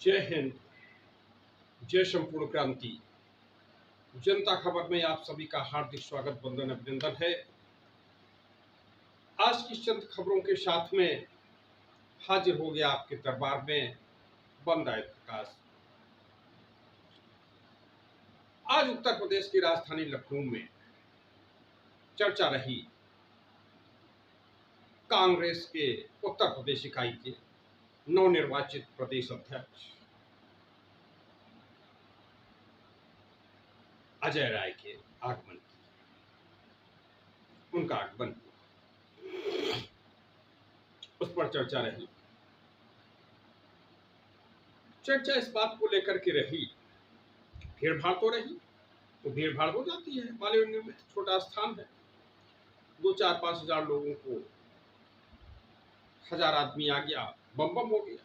जय हिंद, जय संपूर्ण क्रांति। जनता खबर में आप सभी का हार्दिक स्वागत, वंदन, अभिनंदन है। आज की चंद खबरों के साथ में हाजिर हो गया आपके दरबार में बंदाए प्रकाश। आज उत्तर प्रदेश की राजधानी लखनऊ में चर्चा रही कांग्रेस के उत्तर प्रदेश इकाई के नवनिर्वाचित प्रदेश अध्यक्ष अजय राय के आगमन की। उनका आगमन हुआ, उस पर चर्चा रही। चर्चा इस बात को लेकर के रही, भीड़ भाड़ तो रही, तो भीड़ भाड़ हो जाती है। मालवीय में छोटा स्थान है, 2-4-5 हजार लोगों को 1000 आदमी आ गया, बम बम हो गया,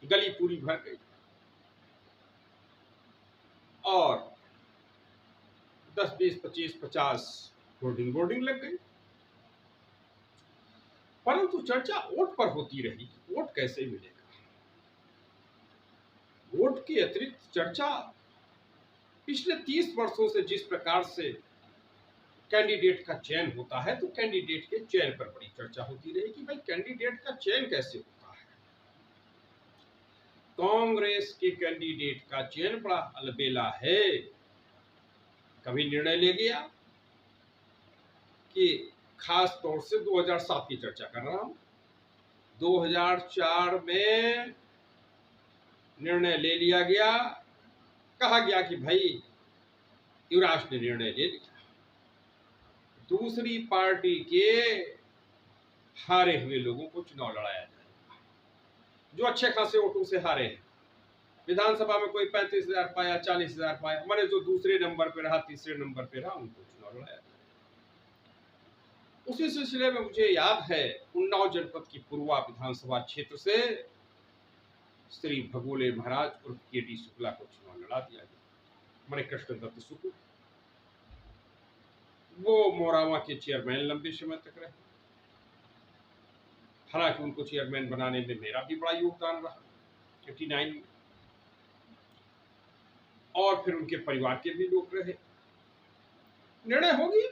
गली पूरी भर गई और 10, 20, 25, 50 बोर्डिंग लग गई। परंतु चर्चा वोट पर होती रही। वोट कैसे मिलेगा? वोट के अतिरिक्त चर्चा पिछले 30 वर्षों से जिस प्रकार से कैंडिडेट का चयन होता है, तो कैंडिडेट के चयन पर बड़ी चर्चा होती रही कि भाई कैंडिडेट का चयन कैसे होता है। कांग्रेस के कैंडिडेट का चयन बड़ा अलबेला है। कभी निर्णय ले गया कि खास तौर से 2007 की चर्चा कर रहा हूं, 2004 में निर्णय ले लिया गया, कहा गया कि भाई युवराज ने निर्णय ले लिया, दूसरी पार्टी के हारे हुए लोगों को चुनाव लड़ाया जाएगा, जो अच्छे खासे वोटों से हारे हैं। विधानसभा में कोई 35,000 पाया, 40,000 पाया, माने जो दूसरे नंबर पे रहा, तीसरे नंबर पे रहा, उनको चुनाव लड़ाया जाएगा। उसी सिलसिले में मुझे याद है उन्नाव जनपद की पूर्वा विधानसभा क्षेत्र से श्री भगोले महाराज उर्फ के.डी. शुक्ला को चुनाव लड़ा दिया गया। माने कृष्ण दत्त शुक्ल, वो मोरावा के चेयरमैन लंबे समय तक रहे। हालांकि उनको चेयरमैन बनाने में मेरा भी बड़ा योगदान रहा 89 में, और फिर उनके परिवार के भी लोग रहे। निर्णय हो गया।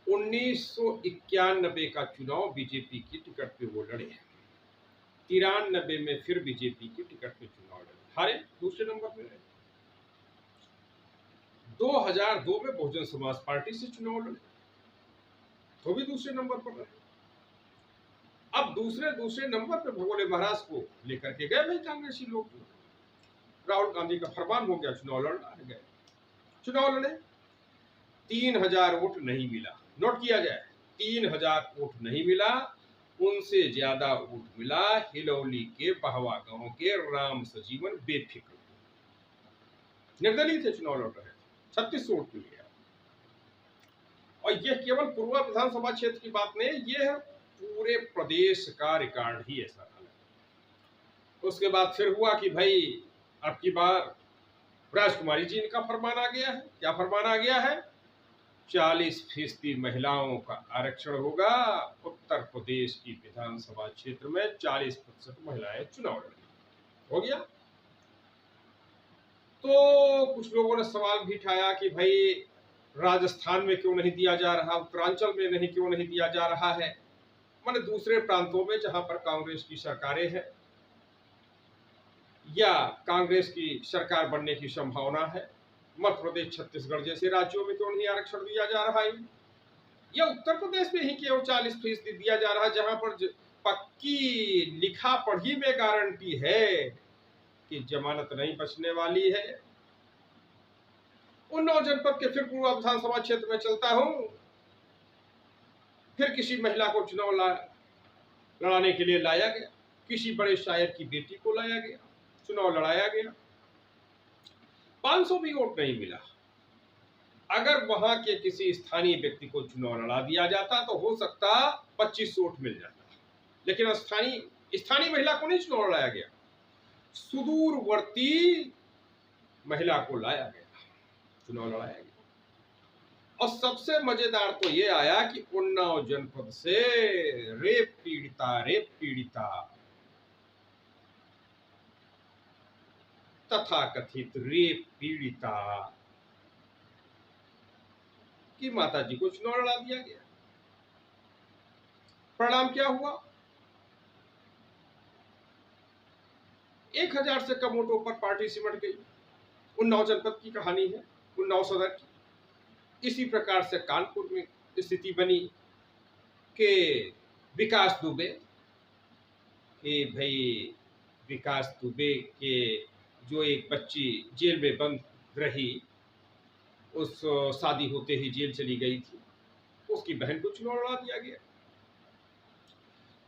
1991 का चुनाव बीजेपी की टिकट पे वो लड़े, 93 में फिर बीजेपी की टिकट पे चुनाव लड़े, हारे, दूसरे नंबर पे रहे। 2002 में बहुजन समाज पार्टी से चुनाव लड़े, तो भी दूसरे नंबर पर रहे। अब दूसरे नंबर पे भगोले महाराज को लेकर के गए भाई कांग्रेसी लोग। राहुल गांधी का फरमान हो गया, चुनाव लड़ना है, गए चुनाव लड़े। 3000 वोट नहीं मिला, नोट किया जाए, 3000 वोट नहीं मिला। उनसे ज्यादा वोट मिला हिलौली के बहवा गांव के राम सजीवन बेफिक्र, निर्दलीय थे, चुनाव लड़ रहे थे, 36 वोट मिल गया। और यह केवल पूर्वा विधानसभा क्षेत्र की बात नहीं, यह पूरे प्रदेश का रिकॉर्ड ही ऐसा था। उसके बाद फिर हुआ कि भाई अब की बार राजकुमारी जी का फरमान आ गया है। क्या फरमान आ गया है? 40% महिलाओं का आरक्षण होगा। उत्तर प्रदेश की विधानसभा क्षेत्र में 40% महिलाएं चुनाव लड़ेंगी। हो गया। तो कुछ लोगों ने सवाल भी उठाया कि भाई राजस्थान में क्यों नहीं दिया जा रहा, उत्तरांचल में नहीं क्यों नहीं दिया जा रहा है, माने दूसरे प्रांतों में जहां पर कांग्रेस की सरकारें हैं या कांग्रेस की सरकार बनने की संभावना है, मध्य प्रदेश, छत्तीसगढ़ जैसे राज्यों में क्यों नहीं आरक्षण दिया जा रहा है, या उत्तर प्रदेश में ही केवल 40% दिया जा रहा है, जहां पर पक्की लिखा पढ़ी में गारंटी है कि जमानत नहीं बचने वाली है। उन्नाव जनपद के फिर पूर्वा विधानसभा क्षेत्र में चलता हूं, फिर किसी महिला को चुनाव लड़ाने के लिए लाया गया, किसी बड़े शायर की बेटी को लाया गया, चुनाव लड़ाया गया, 500 भी वोट नहीं मिला। अगर वहां के किसी स्थानीय व्यक्ति को चुनाव लड़ा दिया जाता तो हो सकता 25 वोट मिल जाता, लेकिन स्थानीय महिला को नहीं चुनाव लड़ाया गया, सुदूरवर्ती महिला को लाया गया, चुनाव लड़ाया गया। और सबसे मजेदार तो ये आया कि उन्नाव जनपद से रेप पीड़िता तथाकथित रेप पीड़िता की माता जी को चुनाव लड़ा दिया गया। परिणाम क्या हुआ? 1000 से कम वोटों पर पार्टी सिमट गई। उन्नाव जनपद की कहानी है, उन्नाव सदर की। इसी प्रकार से कानपुर में स्थिति बनी कि विकास दुबे के जो एक बच्ची जेल में बंद रही, उस शादी होते ही जेल चली गई थी, उसकी बहन को चुनाव लड़ा दिया गया।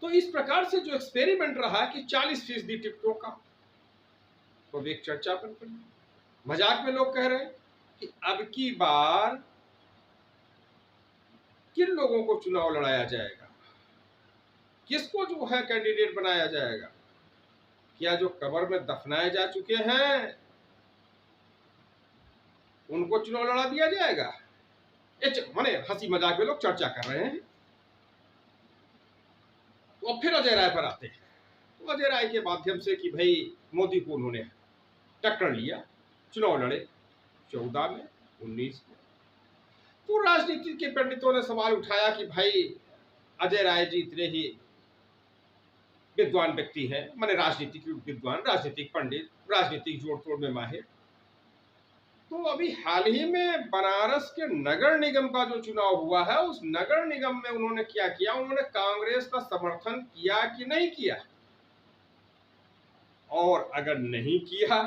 तो इस प्रकार से जो एक्सपेरिमेंट रहा कि 40% टिकटों का, तो एक चर्चा बन गई। मजाक में लोग कह रहे हैं कि अब की बार किन लोगों को चुनाव लड़ाया जाएगा, किसको जो है कैंडिडेट बनाया जाएगा? क्या जो कब्र में दफनाए जा चुके हैं उनको चुनाव लड़ा दिया जाएगा? माने हंसी मजाक में लोग चर्चा कर रहे हैं। तो अब फिर अजय राय पर आते हैं। तो अजय राय के माध्यम से कि भाई मोदी को उन्होंने टक्कर लिया, चुनाव लड़े 14 में, 19 में। तो राजनीति के पंडितों ने सवाल उठाया कि भाई अजय राय जी इतने ही विद्वान व्यक्ति हैं, माने राजनीतिक विद्वान, राजनीतिक पंडित, राजनीतिक जोड़ तोड़ में माहिर। तो अभी हाल ही में बनारस के नगर निगम का जो चुनाव हुआ है, उस नगर निगम में उन्होंने क्या किया? उन्होंने कांग्रेस का समर्थन किया कि नहीं किया? और अगर नहीं किया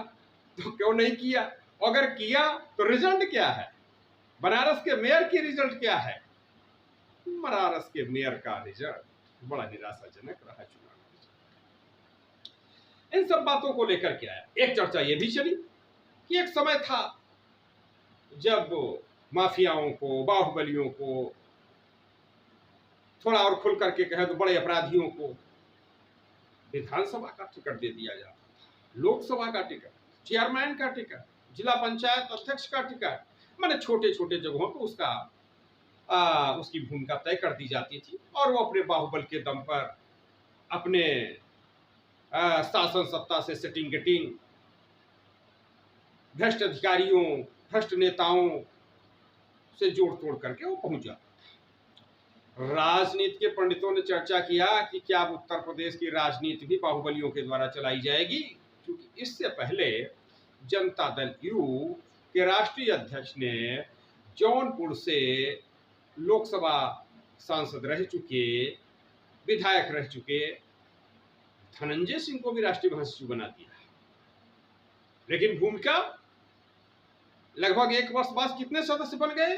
तो क्यों नहीं किया? अगर किया तो रिजल्ट क्या है? बनारस के मेयर की रिजल्ट क्या है? बनारस के मेयर का रिजल्ट बड़ा निराशाजनक रहा चुनाव। इन सब बातों को लेकर के आया। एक चर्चा यह भी चली कि एक समय था जब माफियाओं को, बाहुबलियों को, थोड़ा और खुल करके कहे तो बड़े अपराधियों को विधानसभा का टिकट दे दिया जाता था, लोकसभा का टिकट, चेयरमैन का टिकट, जिला पंचायत अध्यक्ष का टिकट, माने छोटे छोटे जगहों पर उसकी भूमिका तय कर दी जाती थी और वो अपने बाहुबल के दम पर, अपने शासन सत्ता से सेटिंग गेटिंग, भ्रष्ट अधिकारियों, भ्रष्ट नेताओं से जोड़ तोड़ करके वो पहुंचा। राजनीति के पंडितों ने चर्चा किया कि क्या उत्तर प्रदेश की राजनीति भी बाहुबलियों के द्वारा चलाई जाएगी, क्योंकि इससे पहले जनता दल यू के राष्ट्रीय अध्यक्ष ने जौनपुर से लोकसभा सांसद रह चुके, विधायक रह चुके धनंजय सिंह को भी राष्ट्रीय महासचिव बना दिया। लेकिन भूमिका लगभग 1 वर्ष बाद कितने सदस्य बन गए,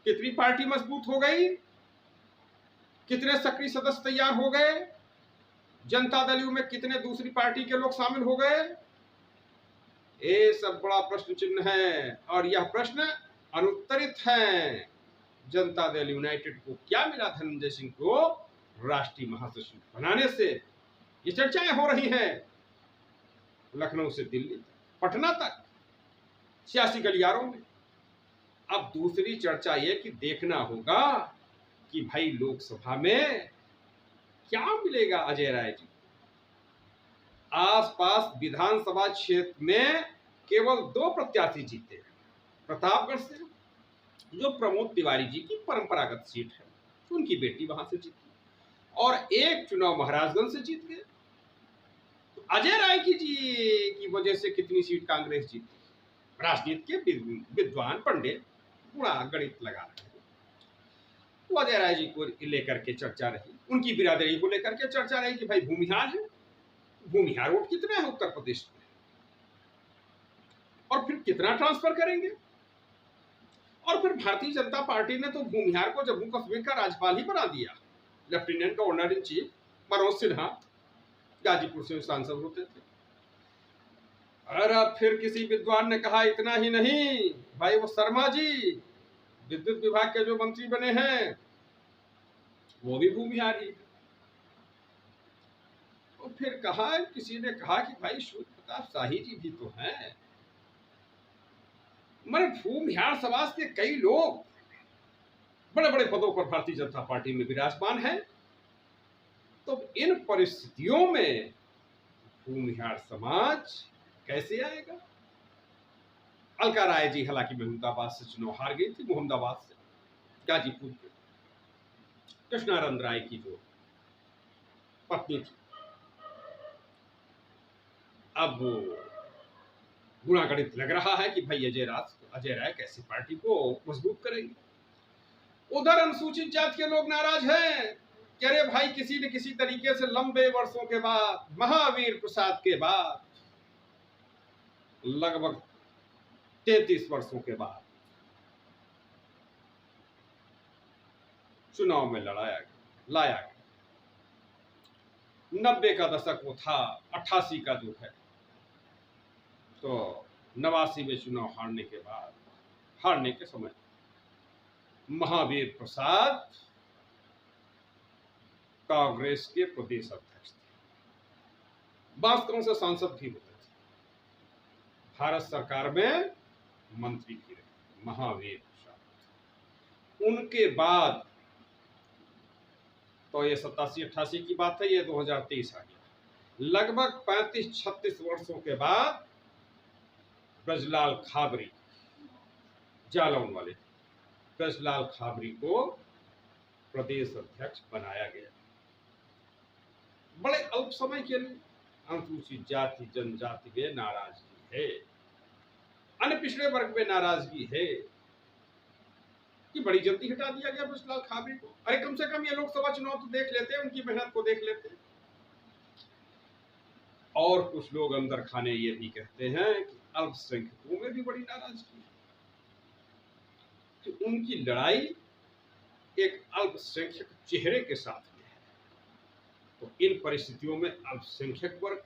कितनी पार्टी मजबूत हो गई, कितने सक्रिय सदस्य तैयार हो गए, जनता दल यू में कितने दूसरी पार्टी के लोग शामिल हो गए, ये सब बड़ा प्रश्न चिन्ह है। और यह प्रश्न अनुत्तरित है। जनता दल यूनाइटेड को क्या मिला धनंजय सिंह को राष्ट्रीय महासचिव बनाने से? ये चर्चाएं हो रही हैं लखनऊ से दिल्ली, पटना तक, सियासी गलियारों में। अब दूसरी चर्चा यह कि देखना होगा कि भाई लोकसभा में क्या मिलेगा अजय राय जी। आसपास विधानसभा क्षेत्र में केवल 2 प्रत्याशी जीते। प्रतापगढ़ से जो प्रमोद तिवारी जी की परंपरागत सीट है, उनकी बेटी वहां से जीती, और एक चुनाव महाराजगंज से जीत गए। तो अजय राय जी की वजह से कितनी सीट कांग्रेस जीती? राजनीति के विद्वान पंडित पूरा गणित लगा रहे हैं। तो अजय राय जी को लेकर के चर्चा रही, उनकी बिरादरी को लेकर के चर्चा रही कि भाई भूमिहार है, भूमिहार वोट कितना है उत्तर प्रदेश में, और फिर कितना ट्रांसफर करेंगे। और फिर भारतीय जनता पार्टी ने तो भूमिहार को जम्मू कश्मीर का राज्यपाल ही बना दिया। Lieutenant governor in chief Manoj Sinha Ghazipur से सांसद होते थे। और अब फिर किसी विद्वान ने कहा इतना ही नहीं भाई, वो शर्मा जी विद्युत विभाग के जो मंत्री बने हैं वो भी भूमिहार ही। तो फिर कहा, किसी ने कहा कि भाई सूर्य प्रताप शाही जी भी तो हैं, मैंने भूमिहार समाज के कई लोग बड़े बड़े पदों पर भारतीय जनता पार्टी में विराजमान हैं। तो इन परिस्थितियों में भूमिहार समाज कैसे आएगा? अलका राय जी हालांकि मोहम्मदाबाद से चुनाव हार गई थी, मोहम्मदाबाद से, गाजीपुर के कृष्णानंद राय की जो पत्नी थी। अब वो गुणागणित लग रहा है कि भाई अजय राय कैसे पार्टी को मजबूत करेंगे। उधर अनुसूचित जाति के लोग नाराज हैं कि अरे भाई किसी न किसी तरीके से लंबे वर्षों के बाद, महावीर प्रसाद के बाद, लगभग 33 वर्षों के बाद चुनाव में लाया गया। 90 का दशक वो था, 88 का जो है, तो 89 में चुनाव हारने के समय महावीर प्रसाद कांग्रेस के प्रदेश अध्यक्ष थे, वास्तव से सांसद भी होते थे, भारत सरकार में मंत्री भी रहे महावीर प्रसाद। उनके बाद तो ये 87-88 की बात है, ये 2023 आ गया। लगभग 35-36 वर्षों के बाद ब्रजलाल खाबरी, जालौन वाले ब्रजलाल खाबरी को प्रदेश अध्यक्ष बनाया गया। बड़े अल्प समय के लिए अनुसूचित जाति जनजाति में नाराजगी है, अन्य पिछड़े वर्ग में नाराजगी है कि बड़ी जल्दी हटा दिया गया ब्रजलाल खाबरी को। अरे कम से कम ये लोकसभा चुनाव तो देख लेते, उनकी मेहनत को देख लेते। और कुछ लोग अंदर खाने ये भी कहते हैं कि अल्पसंख्यकों में भी बड़ी नाराजगी है, कि उनकी लड़ाई एक अल्पसंख्यक चेहरे के साथ में है। तो इन परिस्थितियों में अल्पसंख्यक वर्ग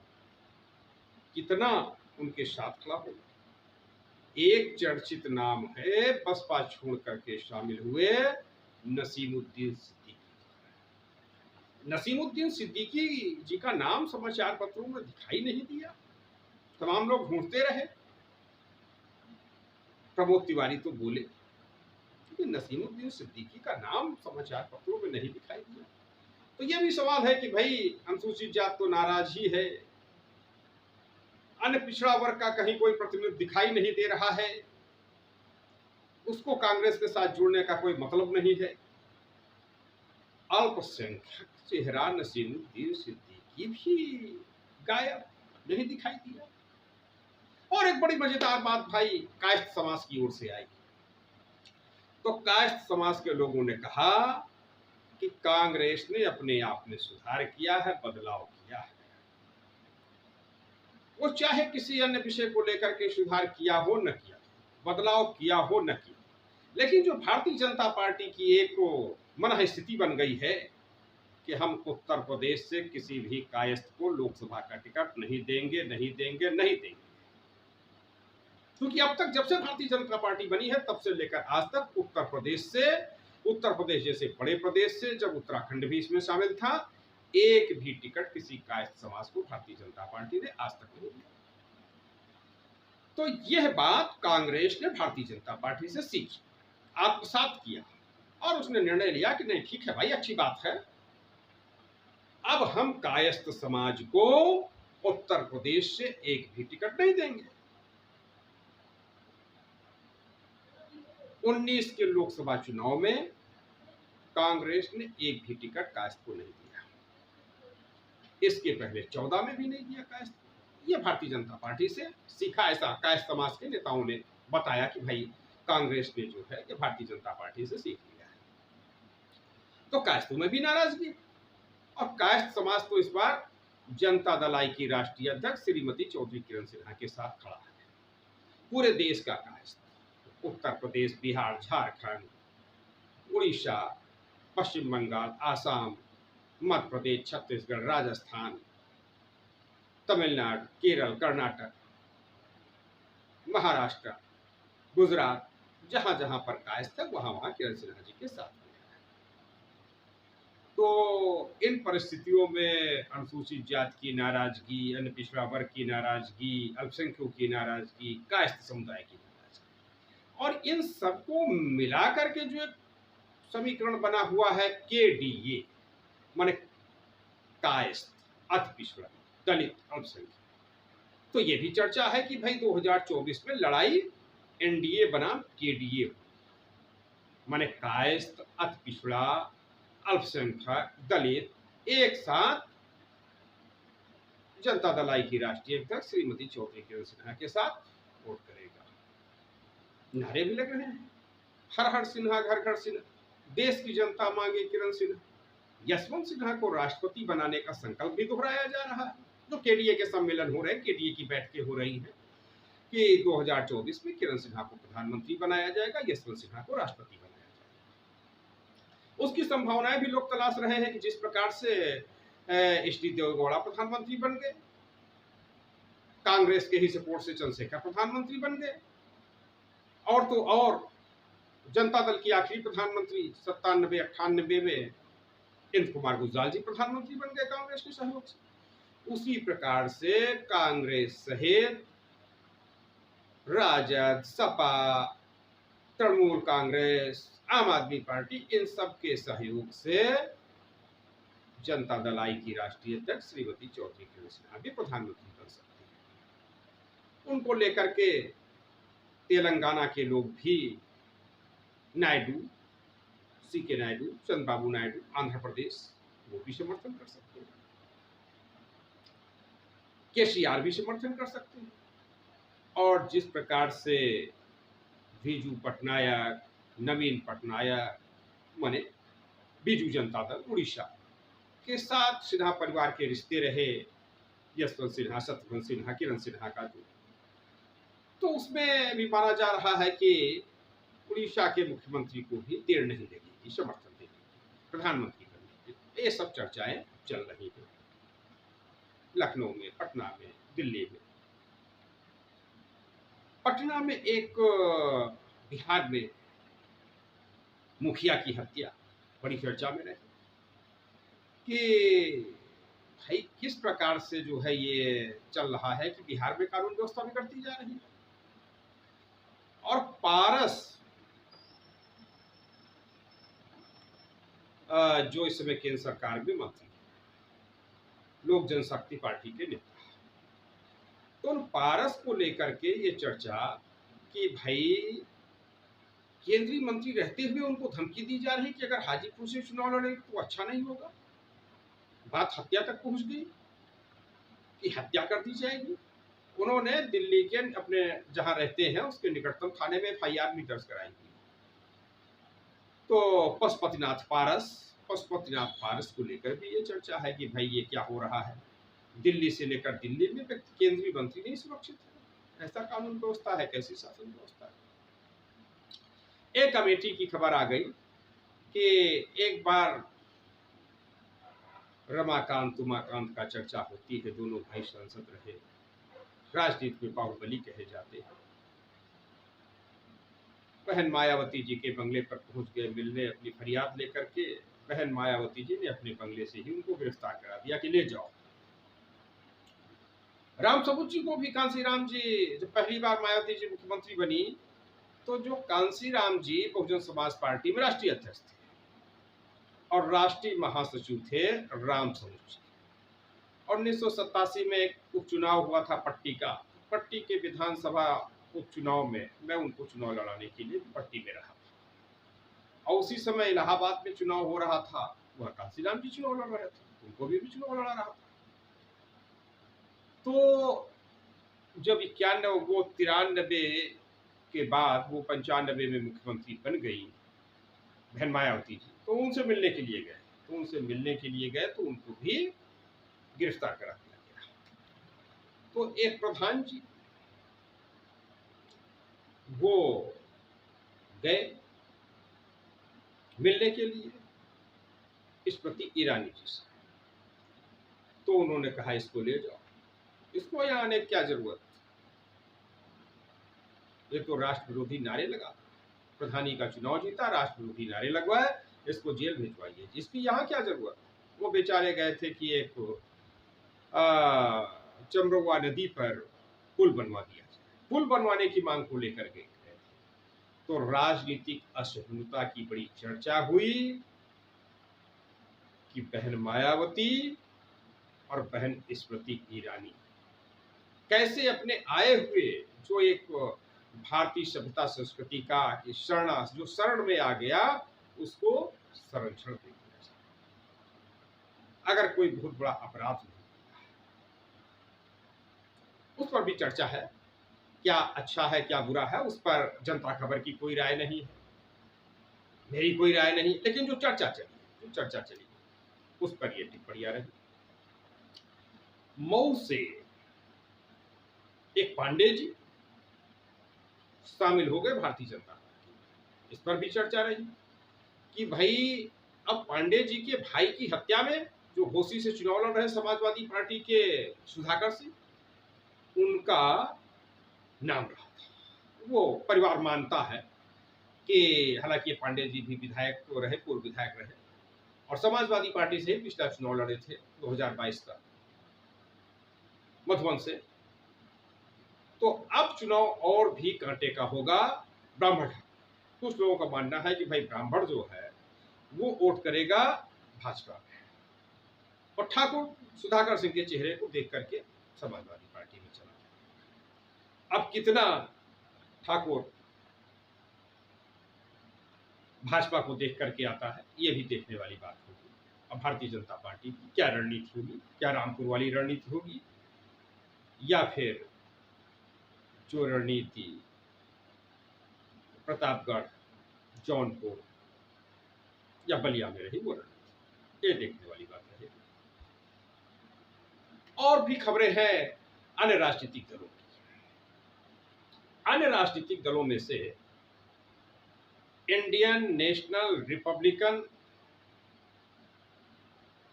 कितना उनके साथ खड़ा होगा? एक चर्चित नाम है, बसपा छोड़ करके शामिल हुए नसीमुद्दीन सिद्दीकी। नसीमुद्दीन सिद्दीकी जी का नाम समाचार पत्रों में दिखाई नहीं दिया, तमाम लोग ढूंढते रहे। प्रमोद तिवारी तो बोले कि नसीमुद्दीन सिद्दीकी का नाम समाचार पत्रों में नहीं दिखाई दिया। तो यह भी सवाल है कि भाई अनुसूचित जात तो नाराज ही है, अन्य पिछड़ा वर्ग का कहीं कोई प्रतिनिधि दिखाई नहीं दे रहा है, उसको कांग्रेस के साथ जुड़ने का कोई मतलब नहीं है। अल्पसंख्यक चेहरा नसीमुद्दीन सिद्दीकी भी गायब, नहीं दिखाई दिया। और एक बड़ी मजेदार बात भाई कायस्थ समाज की ओर से आई। तो कायस्थ समाज के लोगों ने कहा कि कांग्रेस ने अपने आप में सुधार किया है, बदलाव किया है। वो चाहे किसी अन्य विषय को लेकर के सुधार किया हो न किया, बदलाव किया हो न किया, लेकिन जो भारतीय जनता पार्टी की एक मन स्थिति बन गई है कि हम उत्तर प्रदेश से किसी भी कायस्थ को लोकसभा का टिकट नहीं देंगे, नहीं देंगे, नहीं देंगे। क्योंकि अब तक जब से भारतीय जनता पार्टी बनी है तब से लेकर आज तक उत्तर प्रदेश जैसे बड़े प्रदेश से, जब उत्तराखंड भी इसमें शामिल था, एक भी टिकट किसी कायस्थ समाज को भारतीय जनता पार्टी ने आज तक नहीं दिया। तो यह बात कांग्रेस ने भारतीय जनता पार्टी से सीखी, आत्मसात किया और उसने निर्णय लिया कि नहीं ठीक है भाई, अच्छी बात है, अब हम कायस्थ समाज को उत्तर प्रदेश से एक भी टिकट नहीं देंगे। 19 के लोकसभा चुनाव में कांग्रेस ने एक भी टिकट कायस्थ को नहीं दिया, इसके पहले 14 में भी नहीं दिया कायस्थ को। यह भारतीय जनता पार्टी से सीखा, ऐसा कायस्थ समाज के नेताओं ने बताया कि भाई कांग्रेस ने जो है ये भारतीय जनता पार्टी से सीख लिया है। तो कायस्थों में भी नाराजगी, और कायस्थ समाज तो इस बार जनता दल आई की राष्ट्रीय अध्यक्ष श्रीमती चौधरी किरण सिन्हा के साथ खड़ा है। पूरे देश का कायस्थ, उत्तर प्रदेश, बिहार, झारखंड, उड़ीसा, पश्चिम बंगाल, आसाम, मध्य प्रदेश, छत्तीसगढ़, राजस्थान, तमिलनाडु, केरल, कर्नाटक, महाराष्ट्र, गुजरात, जहां जहां पर कायस्थ है वहां वहां किरण सिन्हा जी के साथ। तो इन परिस्थितियों में अनुसूचित जाति की नाराजगी, अन्य पिछड़ा वर्ग की नाराजगी, अल्पसंख्यकों की नाराजगी, कायस्थ समुदाय की नाराजगी, और इन सबको मिलाकर के जो एक समीकरण बना हुआ है KDA, माने कायस्थ, अति पिछड़ा, दलित, अल्पसंख्यक, तो ये भी चर्चा है कि भाई 2024 में लड़ाई एनडीए बनाम केडीए, माने कायस्थ, अति पिछड़ा, अल्पसंख्यक, दलित एक साथ जनता दल आई की राष्ट्रीय अध्यक्ष श्रीमती चौधरी किरण सिन्हा के साथ वोट करेगा। नारे भी लग रहे हैं, हर हर सिन्हा, घर घर सिन्हा, देश की जनता मांगे किरण सिन्हा। यशवंत सिन्हा को राष्ट्रपति बनाने का संकल्प भी दोहराया जा रहा है। जो केडीए के सम्मेलन हो रहे हैं, केडीए की बैठकें हो रही हैं कि 2024 में किरण सिन्हा को प्रधानमंत्री बनाया जाएगा, यशवंत सिन्हा को राष्ट्रपति बनाया जाएगा। उसकी संभावनाएं भी लोग तलाश रहे हैं कि जिस प्रकार से एच.डी. देवेगौड़ा प्रधानमंत्री बन गए, कांग्रेस के ही सपोर्ट से चंद्रशेखर प्रधानमंत्री बन गए, और तो और जनता दल की आखिरी प्रधानमंत्री 97-98 में इंद्र कुमार गुजराल जी प्रधानमंत्री बन गए कांग्रेस के सहयोग से। उसी प्रकार से कांग्रेस सहित राजद, सपा, तृणमूल कांग्रेस, आम आदमी पार्टी, इन सब के सहयोग से जनता दल आई की राष्ट्रीय अध्यक्ष श्रीमती चौधरी किरण सिन्हा भी प्रधानमंत्री बन सकती है। उनको लेकर के तेलंगाना के लोग भी, नायडू, सी.के. नायडू, चंद्रबाबू नायडू, आंध्र प्रदेश, वो भी समर्थन कर सकते हैं, केसीआर भी समर्थन कर सकते हैं। और जिस प्रकार से बीजू पटनायक, नवीन पटनायक, माने बीजू जनता दल उड़ीसा के साथ सिन्हा परिवार के रिश्ते रहे, यशवंत सिन्हा, शत्रुघ्न सिन्हा, किरण सिन्हा का जो, तो उसमें भी माना जा रहा है कि उड़ीसा के मुख्यमंत्री को भी देर नहीं लगेगी समर्थन देने की, प्रधानमंत्री बनने की। ये सब चर्चाएं चल रही हैं लखनऊ में, पटना में, दिल्ली में। पटना में एक बिहार में मुखिया की हत्या बड़ी चर्चा में रही कि भाई किस प्रकार से जो है ये चल रहा है कि बिहार में कानून व्यवस्था बिगड़ती जा रही है। और पारस जो इस समय केंद्र सरकार में मंत्री, लोक जनशक्ति पार्टी के नेता, तो उन पारस को लेकर के ये चर्चा कि भाई केंद्रीय मंत्री रहते हुए उनको धमकी दी जा रही कि अगर हाजीपुर से चुनाव लड़े तो अच्छा नहीं होगा। बात हत्या तक पहुंच गई कि हत्या कर दी जाएगी। उन्होंने दिल्ली के अपने जहां रहते हैं उसके निकटतम थाने में एफआईआर भी दर्ज कराई थी। तो पशुपतिनाथ पारस को लेकर भी ये चर्चा है कि भाई ये क्या हो रहा है। दिल्ली से लेकर दिल्ली में व्यक्ति केंद्रीय मंत्री नहीं सुरक्षित है। ऐसा कानून व्यवस्था है, कैसी शासन व्यवस्था है। एक अमेठी की खबर आ गई कि एक बार रमाकांत उमाकांत का चर्चा होती है, दोनों भाई सांसद रहे, राजनीति में बाहुबली कहे जाते हैं। बहन मायावती जी के बंगले पर पहुंच गए मिलने, अपनी फरियाद लेकर के। बहन मायावती जी ने अपने बंगले से ही उनको गिरफ्तार करा दिया कि ले जाओ। राम सबूत जी को भी, कांसीराम जी, जब पहली बार मायावती जी मुख्यमंत्री बनी तो जो कांसीराम जी बहुजन समाज पार्टी में राष्ट्रीय अध्यक्ष थे और राष्ट्रीय महासचिव थे राम सबूत जी। 1987 में एक उपचुनाव हुआ था पट्टी का। पट्टी के विधानसभा उपचुनाव में मैं उनको चुनाव लड़ाने के लिए पट्टी में रहा था, और उसी समय इलाहाबाद में चुनाव हो रहा था, वह कांसीराम जी चुनाव लड़ रहे थे, उनको भी चुनाव लड़ा रहा था। तो जब 93 के बाद वो 95 में मुख्यमंत्री बन गई बहन मायावती जी, तो उनसे मिलने के लिए गए तो उनको भी गिरफ्तार करा दिया गया। तो एक प्रधान जी वो गए मिलने के लिए स्मृति ईरानी जी से, तो उन्होंने कहा इसको ले जाओ, इसको यहाँ आने की क्या जरूरत, ये तो राष्ट्र विरोधी नारे लगा, प्रधानी का चुनाव जीता, राष्ट्र विरोधी नारे लगवाए, इसको जेल भिजवाइए, इसकी यहाँ क्या जरूरत। वो बेचारे गए थे कि एक चमरौआ नदी पर पुल बनवा दिया जाए, पुल बनवाने की मांग को लेकर गए थे। तो राजनीतिक असहिष्णुता की बड़ी चर्चा हुई कि बहन मायावती और बहन स्मृति ईरानी कैसे अपने आए हुए जो एक भारतीय सभ्यता संस्कृति का जो शरण में आ गया, उसको संरक्षण दे दिया जाए। अगर कोई बहुत बड़ा अपराध नहीं, उस पर भी चर्चा है, क्या अच्छा है क्या बुरा है, उस पर जनता खबर की कोई राय नहीं है, मेरी कोई राय नहीं, लेकिन जो चर्चा चली उस पर ये टिप्पणियां रही। मऊ से एक पांडे जी शामिल हो गए भारतीय जनता पार्टी, इस पर भी चर्चा रही कि भाई अब पांडे जी के भाई की हत्या में जो घोसी से चुनाव लड़ रहे समाजवादी पार्टी के सुधाकर सिंह, उनका नाम रहा था। वो परिवार मानता है कि हालांकि पांडे जी भी विधायक तो रहे, पूर्व विधायक रहे, और समाजवादी पार्टी से पिछला चुनाव लड़े थे 2022 का मधुबन से। तो अब चुनाव और भी कांटे का होगा ब्राह्मण। कुछ लोगों का मानना है कि भाई ब्राह्मण जो है वो वोट करेगा भाजपा में, और ठाकुर सुधाकर सिंह के चेहरे को देख करके समाजवादी पार्टी में चला। अब कितना ठाकुर भाजपा को देख करके आता है, ये भी देखने वाली बात होगी। अब भारतीय जनता पार्टी की क्या रणनीति होगी, क्या रामपुर वाली रणनीति होगी, या फिर जो रणनीति प्रतापगढ़, जौनपुर या बलिया में रही, वो रणनीति, ये देखने वाली बात रहेगी। और भी खबरें हैं अन्य राजनीतिक दलों की। अन्य राजनीतिक दलों में से इंडियन नेशनल रिपब्लिकन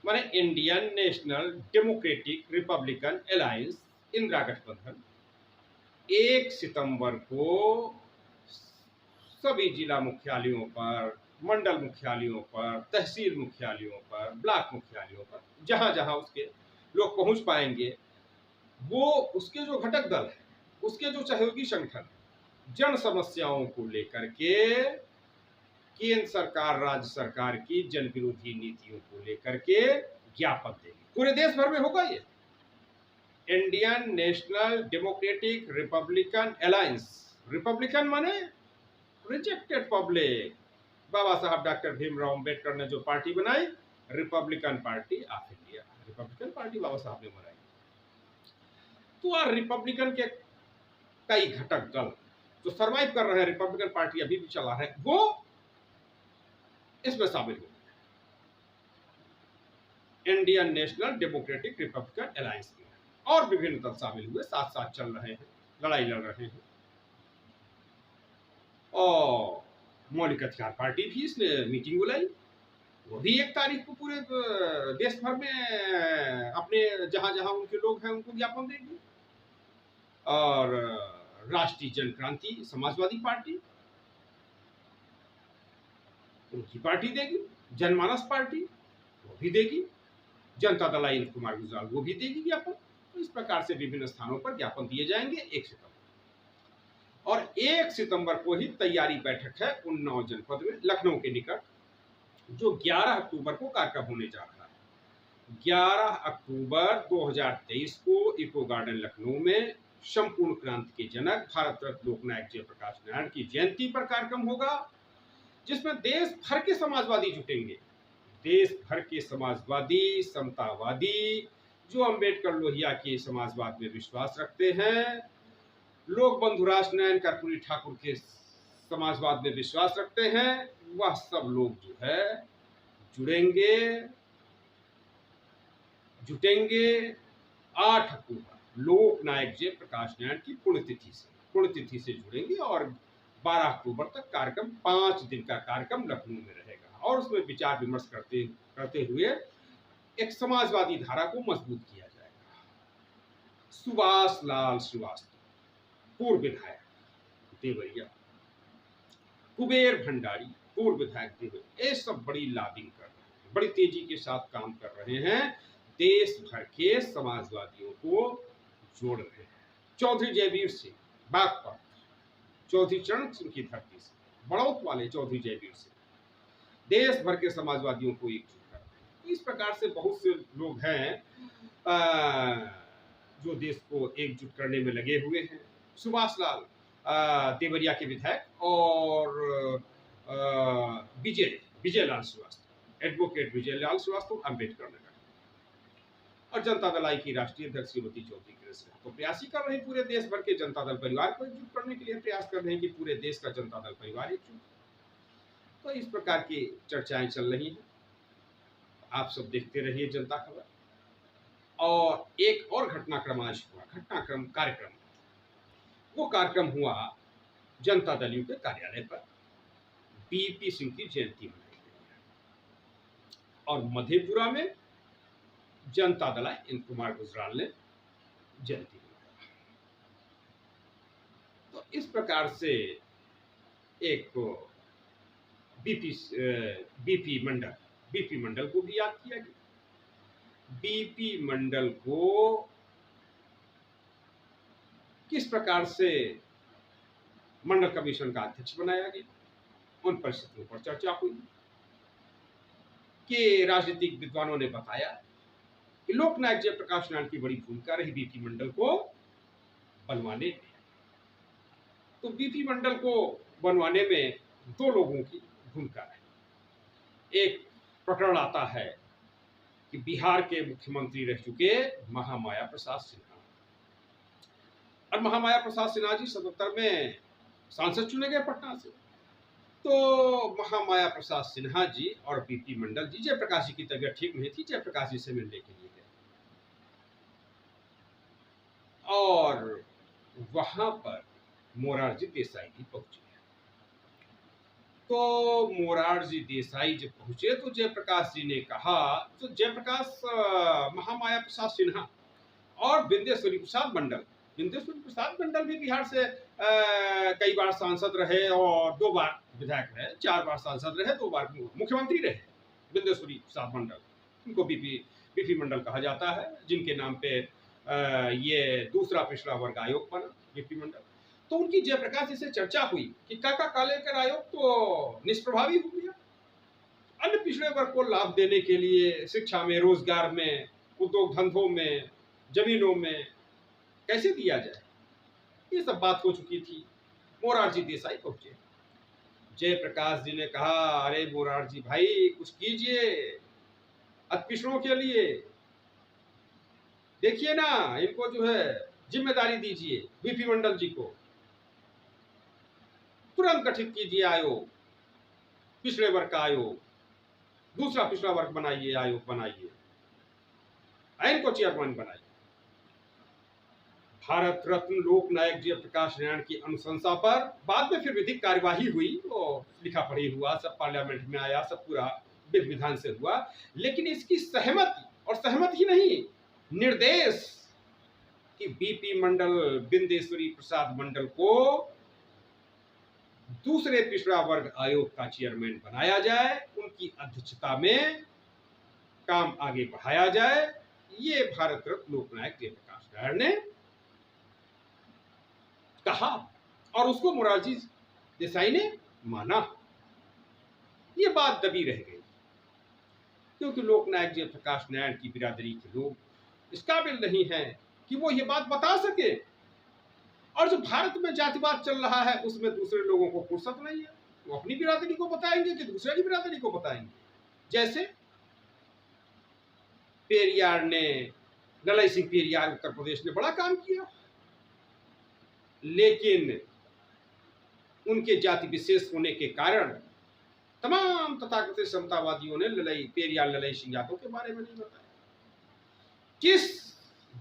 माने Indian national democratic republican alliance, Indira गठबंधन, 1 सितंबर को सभी जिला मुख्यालयों पर, मंडल मुख्यालयों पर, तहसील मुख्यालयों पर, ब्लॉक मुख्यालयों पर, जहां जहां उसके लोग पहुंच पाएंगे, वो उसके जो घटक दल है, उसके जो सहयोगी संगठन जन समस्याओं को लेकर के, केंद्र सरकार राज्य सरकार की जन विरोधी नीतियों को लेकर के ज्ञापन देंगे। पूरे देश भर में होगा ये Indian national democratic republican alliance. Republican माने rejected public. Baba Saheb doctor Bhimrao Ambedkar ने जो पार्टी बनाई, republican party of India, republican party Baba Saheb ने बनाई। तो रिपब्लिकन के कई घटक दल जो सरवाइव कर रहे हैं, रिपब्लिकन पार्टी अभी भी चला है, वो इसमें शामिल हो Indian national democratic republican alliance में, और विभिन्न दल शामिल हुए, साथ साथ चल रहे हैं, लड़ाई लड़ रहे हैं। और मौलिक अधिकार पार्टी भी इसने मीटिंग बुलाई, वो भी 1 तारीख को पूरे देश भर में अपने जहां जहां उनके लोग हैं उनको ज्ञापन देगी। और राष्ट्रीय जन क्रांति समाजवादी पार्टी, उनकी पार्टी देगी, जनमानस पार्टी वो भी देगी, जनता दल इंद्र कुमार गुजराल वो भी देगी ज्ञापन। तो इस प्रकार से विभिन्न स्थानों पर ज्ञापन दिए जाएंगे 1 सितंबर। और 1 सितंबर को ही तैयारी बैठक है उन्नाव जनपद में, लखनऊ के निकट, जो 11 अक्टूबर को कार्यक्रम होने जा रहा है। 11 अक्टूबर 2023 को इको गार्डन लखनऊ में संपूर्ण क्रांति के जनक भारत रत्न लोकनायक जयप्रकाश नारायण की जयंती पर कार्यक्रम होगा, जिसमें देश भर के समाजवादी जुटेंगे। देश भर के समाजवादी, समतावादी, जो अंबेडकर लोहिया के समाजवाद में विश्वास रखते हैं, लोग बंधुराज नयन कर्पूरी ठाकुर के समाजवाद में विश्वास रखते हैं, वह सब लोग जो है जुटेंगे 8 अक्टूबर लोकनायक जयप्रकाश नारायण की पुण्यतिथि से जुड़ेंगे। और 12 अक्टूबर तक कार्यक्रम, 5 दिन का कार्यक्रम लखनऊ में रहेगा, और उसमें विचार विमर्श करते हुए एक समाजवादी धारा को मजबूत किया जाएगा। सुभाष लाल श्रीवास्तव, पूर्व विधायक देवरिया, कुबेर भंडारी, पूर्व विधायक देवरिया, ये सब बड़ी लॉबिंग कर रहे हैं, बड़ी तेजी के साथ काम कर रहे हैं, देश भर के समाजवादियों को जोड़ रहे हैं। चौधरी जयवीर सिंह बागपत, चौधरी चरण सिंह की धरती से, बड़ौत वाले चौधरी जयवीर सिंह, देश भर के समाजवादियों को एकजुट कर रहे हैं। इस प्रकार से बहुत से लोग हैं जो देश को एकजुट करने में लगे हुए हैं, सुभाष लाल देवरिया के विधायक और विजय लाल श्रीवास्तव, एडवोकेट विजय लाल श्रीवास्तव अम्बेडकर नगर, और जनता दल आई की राष्ट्रीय अध्यक्ष श्रीमती ज्योति कृष्ण तो प्रयास ही कर रहे हैं पूरे देश भर के जनता दल परिवार को एकजुट करने के लिए, प्रयास कर रहे हैं कि पूरे देश का जनता दल परिवार एकजुट। तो इस प्रकार की चर्चाएं चल रही हैं, आप सब देखते रहिए जनता खबर। और एक और घटनाक्रम आज हुआ, कार्यक्रम, वो कार्यक्रम हुआ जनता दल यू के कार्यालय पर, बीपी सिंह की जयंती मनाई गई और मधेपुरा में जनता दल एन कुमार गुजराल ने जयंती मनाई। तो इस प्रकार से एक बीपी मंडल को भी याद किया गया। बीपी मंडल को किस प्रकार से मंडल कमीशन का अध्यक्ष बनाया गया, उन परिस्थितियों पर चर्चा हुई कि राजनीतिक विद्वानों ने बताया कि लोकनायक जयप्रकाश नारायण की बड़ी भूमिका रही बीपी मंडल को बनवाने में। तो बीपी मंडल को बनवाने में दो लोगों की भूमिका है। एक प्रकरण आता है कि बिहार के मुख्यमंत्री रह चुके महामाया प्रसाद सिन्हा, और महामाया प्रसाद सिन्हा जी 77 में सांसद चुने गए पटना से। तो महामाया प्रसाद सिन्हा जी और बीपी मंडल जी, जयप्रकाश जी की तबीयत ठीक नहीं थी, जयप्रकाश जी से मिलने के लिए गए और वहां पर मोरारजी देसाई जी पहुंचे। तो मोरारजी देसाई जब पहुंचे तो जयप्रकाश जी ने कहा, तो जयप्रकाश महामाया प्रसाद सिन्हा और बिंदेश्वरी प्रसाद मंडल भी बिहार से कई बार सांसद रहे और 2 बार विधायक रहे, 4 बार सांसद रहे, 2 बार मुख्यमंत्री रहे। बिंदेश्वरी प्रसाद मंडल, उनको बीपी मंडल कहा जाता है, जिनके नाम पे ये दूसरा पिछड़ा वर्ग आयोग बना, बीपी मंडल। तो उनकी जयप्रकाश जी से चर्चा हुई कि काका कालेकर आयोग तो निष्प्रभावी हो गया, अन्य पिछड़े वर्ग को लाभ देने के लिए शिक्षा में, रोजगार में, उद्योग धंधों में, जमीनों में कैसे दिया जाए, ये सब बात हो चुकी थी। मोरारजी देसाई पहुंचे, जयप्रकाश जी ने कहा, अरे मोरारजी भाई कुछ कीजिए पिछड़ों के लिए, देखिए ना, इनको जो है जिम्मेदारी दीजिए, बीपी मंडल जी को तुरंत गठित कीजिए आयोग, पिछड़े वर्ग का आयोग, दूसरा पिछड़ा वर्ग बनाइए, आयोग बनाइए, इनको चेयरमैन बनाइए। भारत रत्न लोकनायक जयप्रकाश नारायण की अनुशंसा पर बाद में फिर विधिक कार्यवाही हुई, वो लिखा पढ़ी हुआ, सब पार्लियामेंट में आया, सब पूरा विधि विधान से हुआ, लेकिन इसकी सहमति, और सहमति ही नहीं, निर्देश कि बीपी मंडल, बिंदेश्वरी प्रसाद मंडल को दूसरे पिछड़ा वर्ग आयोग का चेयरमैन बनाया जाए, उनकी अध्यक्षता में काम आगे बढ़ाया जाए, ये भारत रत्न लोकनायक जयप्रकाश नारायण ने कहा और उसको मोरारजी देसाई ने माना। ये बात दबी रह गई क्योंकि लोकनायक जयप्रकाश नारायण की बिरादरी के लोग इस काबिल नहीं है कि वो ये बात बता सके, और जो भारत में जातिवाद चल रहा है उसमें दूसरे लोगों को फुर्सत नहीं है, वो अपनी बिरादरी को बताएंगे कि दूसरे की बिरादरी को बताएंगे। जैसे पेरियार ने, ललाई सिंह पेरियार उत्तर प्रदेश ने बड़ा काम किया, लेकिन उनके जाति विशेष होने के कारण तमाम तथाकथित समतावादियों ने ललाई सिंह यादव के बारे में नहीं बताया। किस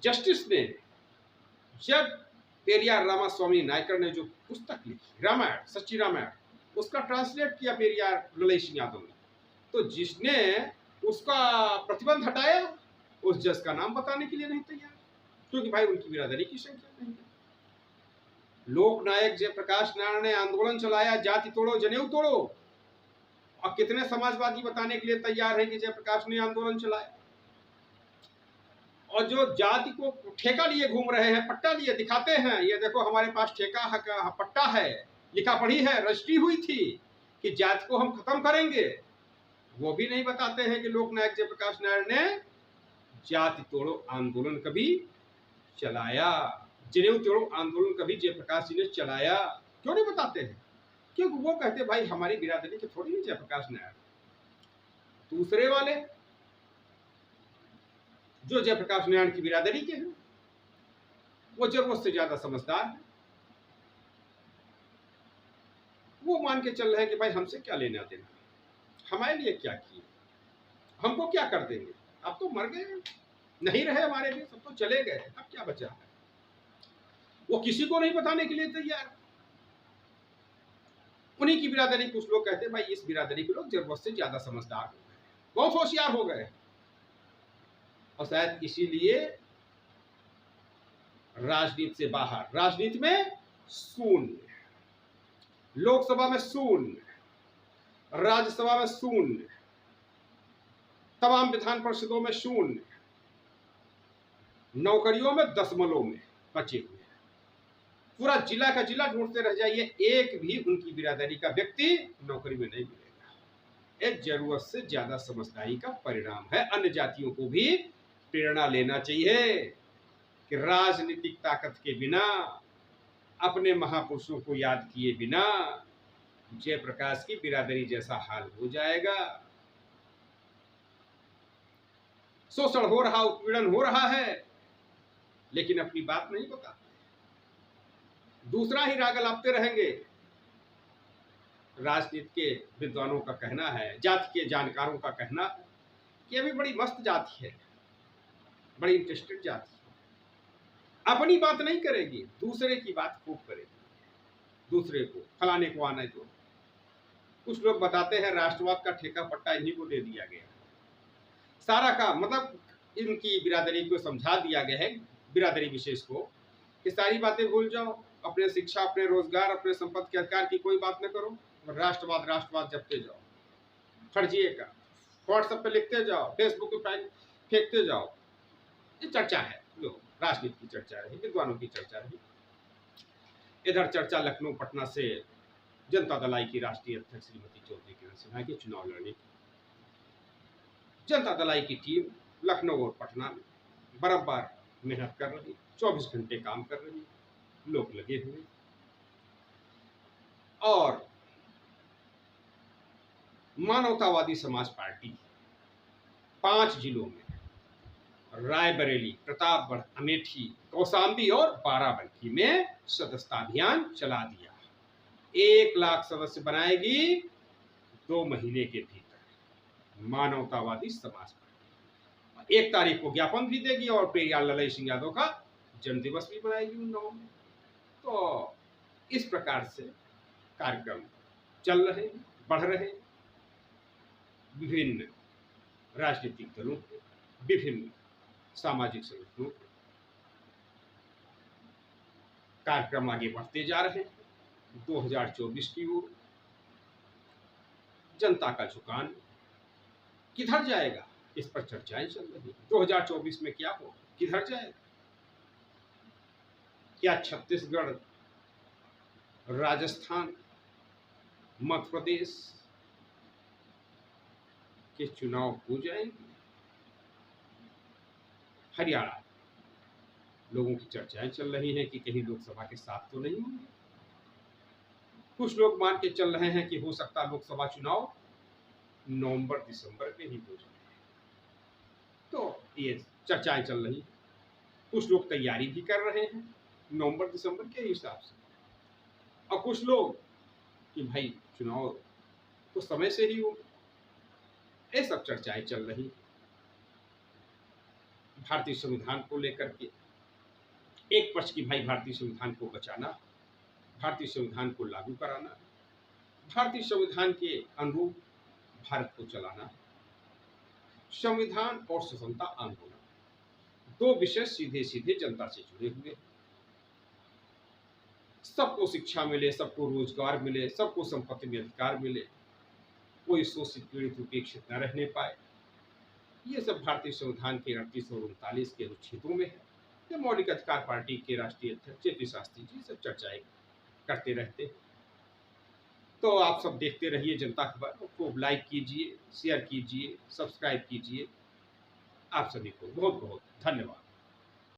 जस्टिस ने, जब पेरियार रामास्वामी नायकर ने जो पुस्तक लिखी रामायण, सच्ची रामायण, उसका ट्रांसलेट किया पेरियार ललाई सिंह यादव ने, तो जिसने उसका प्रतिबंध हटाया उस जज का नाम बताने के लिए नहीं तैयार, क्योंकि भाई उनकी बिरादरी की संख्या नहीं है। लोकनायक जयप्रकाश नारायण ने आंदोलन चलाया, जाति तोड़ो जनेऊ तोड़ो, और कितने समाजवादी बताने के लिए तैयार है कि जयप्रकाश ने आंदोलन चलाया, और जो जाति को ठेका लिए घूम रहे हैं, पट्टा लिए दिखाते हैं, ये देखो हमारे पास ठेका पट्टा है, लिखा पढ़ी है, रजिस्ट्री हुई थी कि जाति को हम खत्म करेंगे, वो भी नहीं बताते हैं कि लोकनायक जयप्रकाश नारायण ने जाति तोड़ो आंदोलन कभी चलाया। जनेऊ तोड़ो आंदोलन कभी जयप्रकाश जी ने चलाया, क्यों नहीं बताते हैं? क्योंकि वो कहते भाई हमारी बिरादरी के थोड़ी नहीं जयप्रकाश नारायण। दूसरे वाले जो जयप्रकाश नारायण की बिरादरी के हैं वो जरूरत से ज्यादा समझदार है। वो मान के चल रहे हैं कि भाई हमसे क्या लेना देना, हमारे लिए क्या किए, हमको क्या कर देंगे, अब तो मर गए, नहीं रहे हमारे लिए, सब तो चले गए, अब क्या बचा है। वो किसी को नहीं बताने के लिए तैयार। उन्हीं की बिरादरी कुछ लोग कहते हैं भाई इस बिरादरी के लोग जरूरत से ज्यादा समझदार हो गए, बहुत होशियार हो गए, और शायद इसीलिए राजनीति से बाहर, राजनीति में शून्य, लोकसभा में शून्य, राज्यसभा में शून्य, तमाम विधान परिषदों में शून्य, नौकरियों में दशमलव में बचे हुए, पूरा जिला का जिला ढूंढते रह जाइए, एक भी उनकी बिरादरी का व्यक्ति नौकरी में नहीं मिलेगा। एक जरूरत से ज्यादा समझदारी का परिणाम है। अन्य जातियों को भी प्रेरणा लेना चाहिए कि राजनीतिक ताकत के बिना, अपने महापुरुषों को याद किए बिना जयप्रकाश की बिरादरी जैसा हाल हो जाएगा। शोषण हो रहा, उत्पीड़न हो रहा है, लेकिन अपनी बात नहीं बताते, दूसरा ही राग लापते रहेंगे। राजनीति के विद्वानों का कहना है, जाति के जानकारों का कहना है कि अभी बड़ी मस्त जाति है, बड़ी इंटरेस्टेड जाति है, अपनी बात नहीं करेगी, दूसरे की बात खूब करेगी, दूसरे को फलाने को आने दो। कुछ लोग बताते हैं राष्ट्रवाद का ठेका पट्टा इन्हीं को दे दिया गया, सारा का मतलब इनकी बिरादरी को समझा दिया गया है, बिरादरी विशेष को, कि सारी बातें भूल जाओ, अपने शिक्षा, अपने रोजगार, अपने संपत्ति के अधिकार की कोई बात न करो, राष्ट्रवाद राष्ट्रवाद जपते जाओ, फर्जिए का व्हाट्सएप पे लिखते जाओ, फेसबुक पे फेंकते जाओ। ये चर्चा है, लो राजनीति की चर्चा रही, विद्वानों की चर्चा रही। इधर चर्चा लखनऊ पटना से जनता दल आई की राष्ट्रीय अध्यक्ष श्रीमती चौधरी किरण सिन्हा के चुनाव लड़ने की। जनता दल आई की टीम लखनऊ और पटना में बराबर मेहनत कर रही, 24 घंटे काम कर रही, लोग लगे हुए, और मानवतावादी समाज पार्टी 5 जिलों में रायबरेली, प्रतापगढ़, अमेठी, कौशाम्बी और बाराबंकी में सदस्यता अभियान चला दिया। 1 लाख सदस्य बनाएगी 2 महीने के भीतर मानवतावादी समाज पार्टी। 1 तारीख को ज्ञापन भी देगी और पेरियार ललई सिंह यादव का जन्म दिवस भी मनाएगी उन लोगों में। तो इस प्रकार से कार्यक्रम चल रहे, बढ़ रहे, विभिन्न राजनीतिक दलों के, विभिन्न सामाजिक संगठनों के कार्यक्रम आगे बढ़ते जा रहे हैं। 2024 की ओर जनता का झुकान किधर जाएगा, इस पर चर्चाएं चल रही हैं। 2024 में क्या हो, किधर जाएगा? क्या छत्तीसगढ़, राजस्थान, मध्य प्रदेश के चुनाव हो जाएंगे? हरियाणा, लोगों की चर्चाएं चल रही हैं कि कहीं लोकसभा के साथ तो नहीं होंगे। कुछ लोग मान के चल रहे हैं कि हो सकता लोकसभा चुनाव नवंबर-दिसंबर में ही हो जाए। तो ये चर्चाएं चल रही, कुछ लोग तैयारी भी कर रहे हैं नवंबर-दिसंबर के हिसाब से, और कुछ लोग कि भाई चुनाव तो समय से ही हो। ये सब चर्चाएं चल रही। भारतीय संविधान को लेकर के एक पक्ष की भाई भारतीय संविधान को बचाना, भारतीय संविधान को लागू कराना, भारतीय संविधान के अनुरूप भारत को चलाना, संविधान और स्वतंत्रता आंदोलन, 2 विषय सीधे सीधे जनता से जुड़े हुए। सबको शिक्षा मिले, सबको रोजगार मिले, सबको संपत्ति में अधिकार मिले, कोई शोषित पीड़ित उपेक्षित न रहने पाए, ये सब भारतीय संविधान के 38 और 39 के अनुच्छेदों में है। ये मौलिक अधिकार पार्टी के राष्ट्रीय अध्यक्ष जेपी शास्त्री जी सब चर्चाएं करते रहते हैं। तो आप सब देखते रहिए जनता खबर को, लाइक कीजिए, शेयर कीजिए, सब्सक्राइब कीजिए। आप सभी को बहुत बहुत धन्यवाद।